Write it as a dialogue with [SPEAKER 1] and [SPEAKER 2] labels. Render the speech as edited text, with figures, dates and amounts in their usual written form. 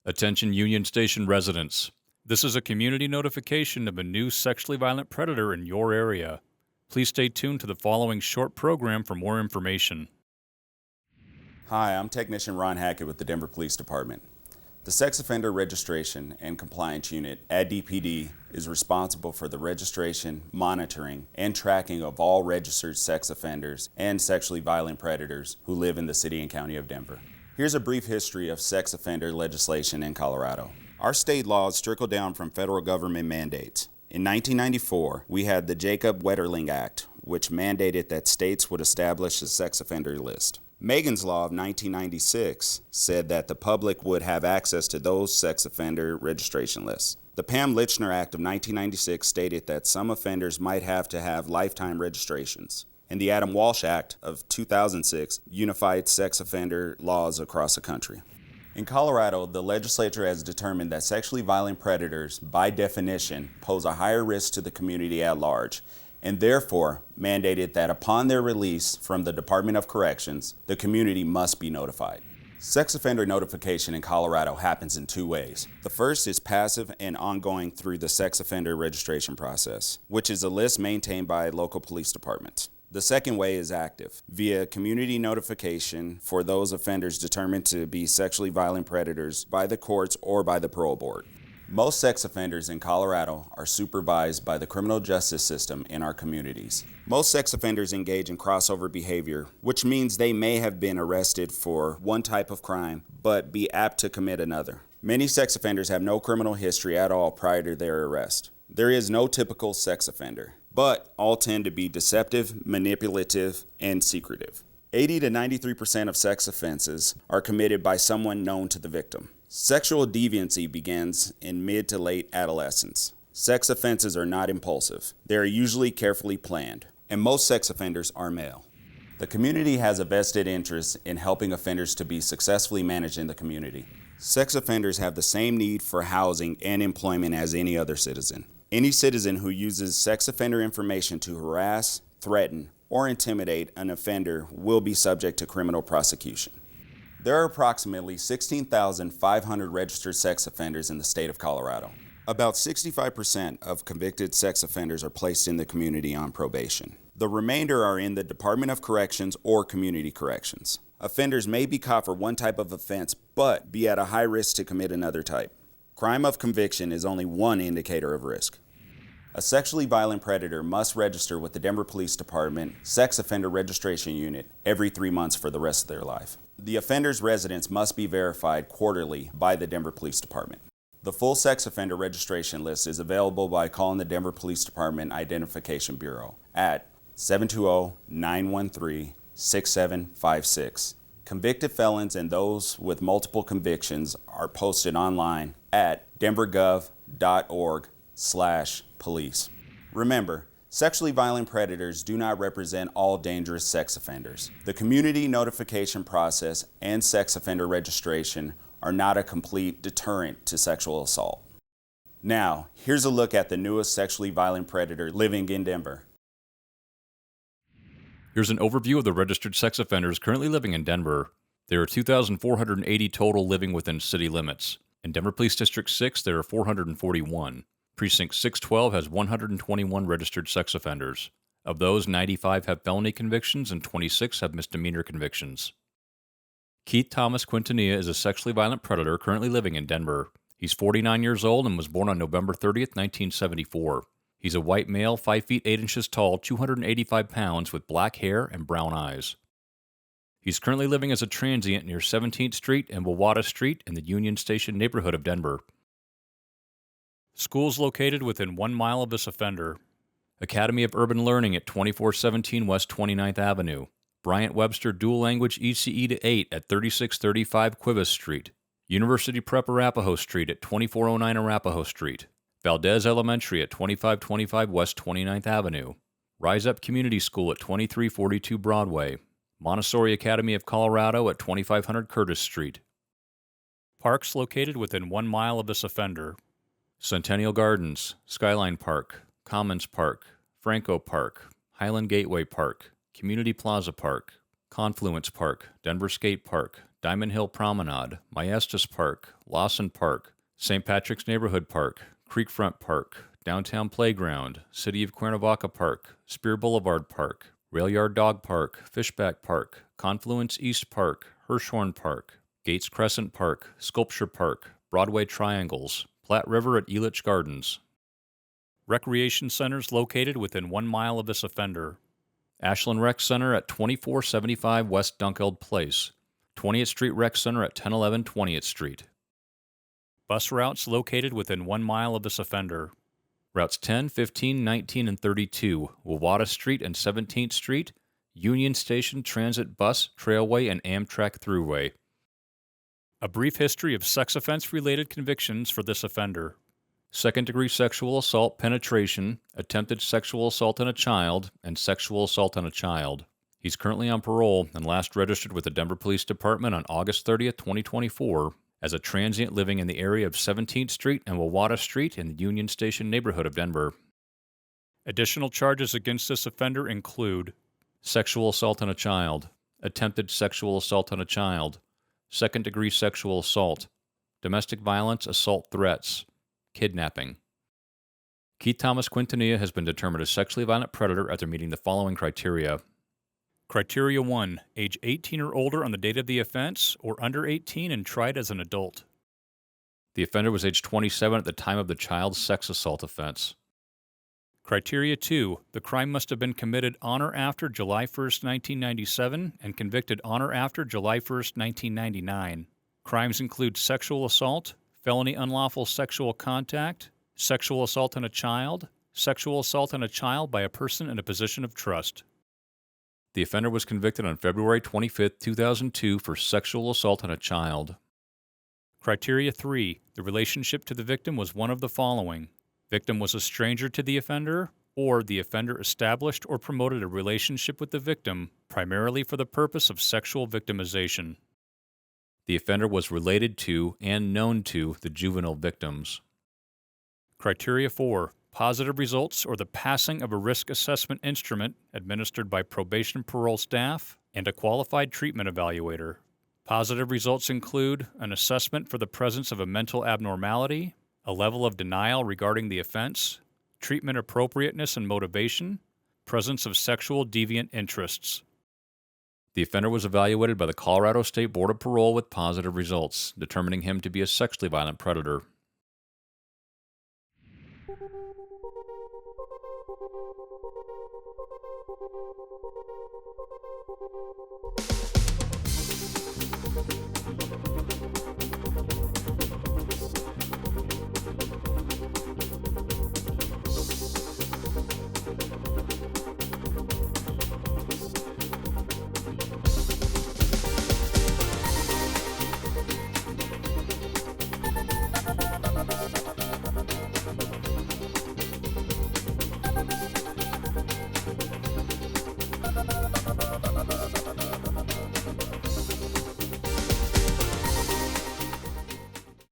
[SPEAKER 1] Attention Union Station residents. This is a community notification of a new sexually violent predator in your area. Please stay tuned to the following short program for more information.
[SPEAKER 2] Hi, I'm Technician Ron Hackett with the Denver Police Department. The Sex Offender Registration and Compliance Unit at DPD is responsible for the registration, monitoring, and tracking of all registered sex offenders and sexually violent predators who live in the city and county of Denver. Here's a brief history of sex offender legislation in Colorado. Our state laws trickle down from federal government mandates. In 1994, we had the Jacob Wetterling Act, which mandated that states would establish a sex offender list. Megan's Law of 1996 said that the public would have access to those sex offender registration lists. The Pam Lichner Act of 1996 stated that some offenders might have to have lifetime registrations. And the Adam Walsh Act of 2006 unified sex offender laws across the country. In Colorado, the legislature has determined that sexually violent predators, by definition, pose a higher risk to the community at large, and therefore mandated that upon their release from the Department of Corrections, the community must be notified. Sex offender notification in Colorado happens in two ways. The first is passive and ongoing through the sex offender registration process, which is a list maintained by local police departments. The second way is active, via community notification for those offenders determined to be sexually violent predators by the courts or by the parole board. Most sex offenders in Colorado are supervised by the criminal justice system in our communities. Most sex offenders engage in crossover behavior, which means they may have been arrested for one type of crime, but be apt to commit another. Many sex offenders have no criminal history at all prior to their arrest. There is no typical sex offender, but all tend to be deceptive, manipulative, and secretive. 80 to 93% of sex offenses are committed by someone known to the victim. Sexual deviancy begins in mid to late adolescence. Sex offenses are not impulsive. They are usually carefully planned, and most sex offenders are male. The community has a vested interest in helping offenders to be successfully managed in the community. Sex offenders have the same need for housing and employment as any other citizen. Any citizen who uses sex offender information to harass, threaten, or intimidate an offender will be subject to criminal prosecution. There are approximately 16,500 registered sex offenders in the state of Colorado. About 65% of convicted sex offenders are placed in the community on probation. The remainder are in the Department of Corrections or Community Corrections. Offenders may be caught for one type of offense, but be at a high risk to commit another type. Crime of conviction is only one indicator of risk. A sexually violent predator must register with the Denver Police Department Sex Offender Registration Unit every 3 months for the rest of their life. The offender's residence must be verified quarterly by the Denver Police Department. The full sex offender registration list is available by calling the Denver Police Department Identification Bureau at 720-913-6756. Convicted felons and those with multiple convictions are posted online at denvergov.org/police. Remember, sexually violent predators do not represent all dangerous sex offenders. The community notification process and sex offender registration are not a complete deterrent to sexual assault. Now, here's a look at the newest sexually violent predator living in Denver.
[SPEAKER 1] Here's an overview of the registered sex offenders currently living in Denver. There are 2,480 total living within city limits. In Denver Police District 6, there are 441. Precinct 612 has 121 registered sex offenders. Of those, 95 have felony convictions and 26 have misdemeanor convictions. Keith Thomas Quintanilla is a sexually violent predator currently living in Denver. He's 49 years old and was born on November 30th, 1974. He's a white male, 5 feet 8 inches tall, 285 pounds, with black hair and brown eyes. He's currently living as a transient near 17th Street and Wawata Street in the Union Station neighborhood of Denver. Schools located within 1 mile of this offender: Academy of Urban Learning at 2417 West 29th Avenue, Bryant Webster Dual Language ECE to 8 at 3635 Cuevas Street, University Prep Arapahoe Street at 2409 Arapahoe Street, Valdez Elementary at 2525 West 29th Avenue, Rise Up Community School at 2342 Broadway, Montessori Academy of Colorado at 2500 Curtis Street. Parks located within 1 mile of this offender: Centennial Gardens, Skyline Park, Commons Park, Franco Park, Highland Gateway Park, Community Plaza Park, Confluence Park, Denver Skate Park, Diamond Hill Promenade, Maestas Park, Lawson Park, St. Patrick's Neighborhood Park, Creekfront Park, Downtown Playground, City of Cuernavaca Park, Spear Boulevard Park, Rail Yard Dog Park, Fishback Park, Confluence East Park, Hirshhorn Park, Gates Crescent Park, Sculpture Park, Broadway Triangles, Platte River at Elitch Gardens. Recreation centers located within 1 mile of this offender: Ashland Rec Center at 2475 West Dunkeld Place, 20th Street Rec Center at 1011 20th Street. Bus routes located within 1 mile of this offender: Routes 10, 15, 19, and 32, Wawata Street and 17th Street, Union Station Transit Bus, Trailway, and Amtrak Thruway. A brief history of sex offense-related convictions for this offender: second-degree sexual assault, penetration, attempted sexual assault on a child, and sexual assault on a child. He's currently on parole and last registered with the Denver Police Department on August 30th, 2024, as a transient living in the area of 17th Street and Wawata Street in the Union Station neighborhood of Denver. Additional charges against this offender include sexual assault on a child, attempted sexual assault on a child, second-degree sexual assault, domestic violence, assault threats, kidnapping. Keith Thomas Quintanilla has been determined a sexually violent predator after meeting the following criteria. Criteria 1. Age 18 or older on the date of the offense, or under 18 and tried as an adult. The offender was age 27 at the time of the child's sex assault offense. Criteria 2. The crime must have been committed on or after July 1, 1997 and convicted on or after July 1, 1999. Crimes include sexual assault, felony unlawful sexual contact, sexual assault on a child by a person in a position of trust. The offender was convicted on February 25, 2002 for sexual assault on a child. Criteria 3. The relationship to the victim was one of the following: victim was a stranger to the offender, or the offender established or promoted a relationship with the victim primarily for the purpose of sexual victimization. The offender was related to and known to the juvenile victims. Criteria 4. Positive results or the passing of a risk assessment instrument administered by probation parole staff and a qualified treatment evaluator. Positive results include an assessment for the presence of a mental abnormality, a level of denial regarding the offense, treatment appropriateness and motivation, presence of sexual deviant interests. The offender was evaluated by the Colorado State Board of Parole with positive results, determining him to be a sexually violent predator.